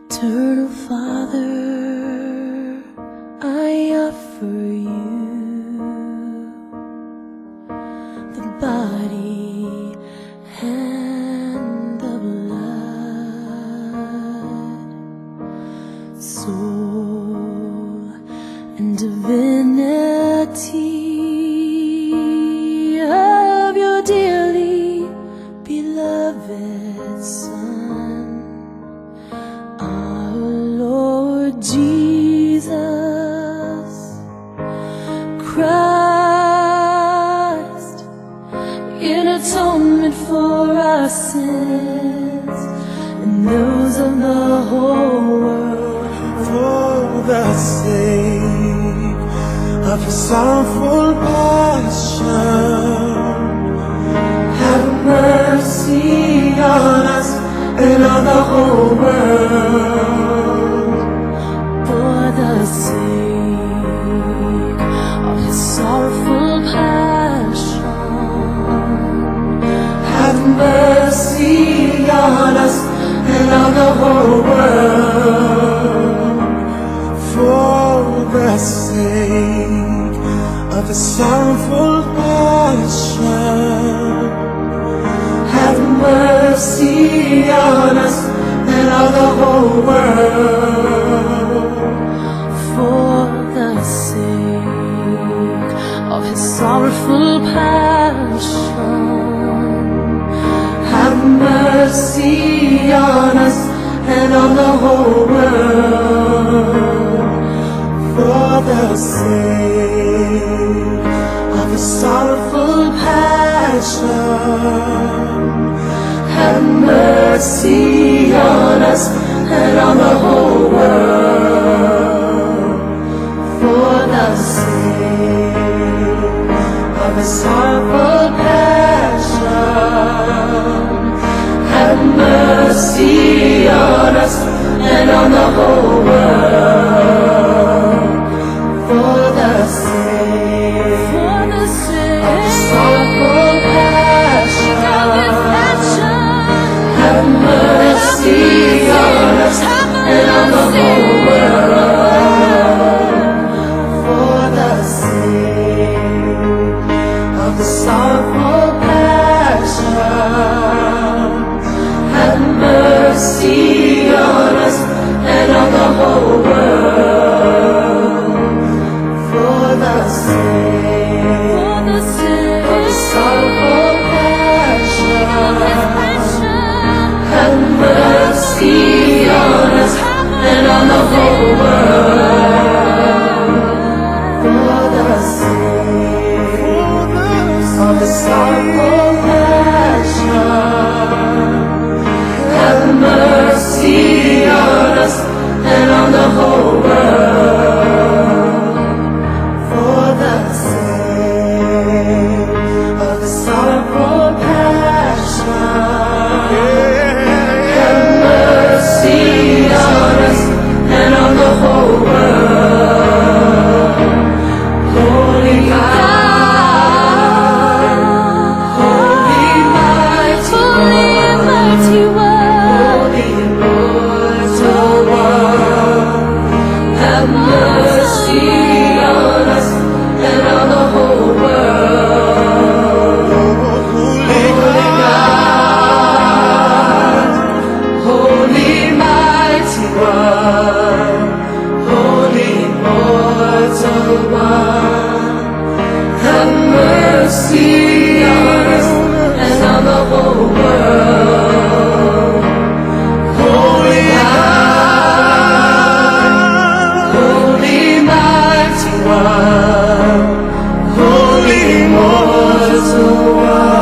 Eternal Father, I offer you the body and the blood, soul and divinity of your dearly beloved Son, our Lord Jesus Christ, in atonement for our sins and those of the whole world, for the sake of His sorrowful passion. Have mercy on us and on the whole world. For the sake of His sorrowful passion. Have mercy on us and on the whole world. For the sake of His sorrowful passion. Have mercy on us and on the whole world. For the sake of His sorrowful passion. Have mercy on us and on the whole world. For the sake of His sorrowful passion. Have mercy on us and on the whole world. For the sake of His sorrowful passion. Have mercy on us and on the whole world. For the sake of His sorrowful passion. Have mercy on us and on the whole world. For the sake of the sorrowful passion. Have mercy on us and on the whole world. For the sake of the sorrowful passion. Have mercy on us and on the whole world. For the sake of the sorrowful passion. Have mercy on us and on the whole world. For the sake of the sorrowful passion. Have mercy on us and on the whole world. Holy God, holy mighty one, holy immortal one. Have mercy on us and on the whole world. Holy God, holy mighty one, holy immortal one. Have mercy on us and on the whole world. Holy God, holy mighty one, holy immortal one.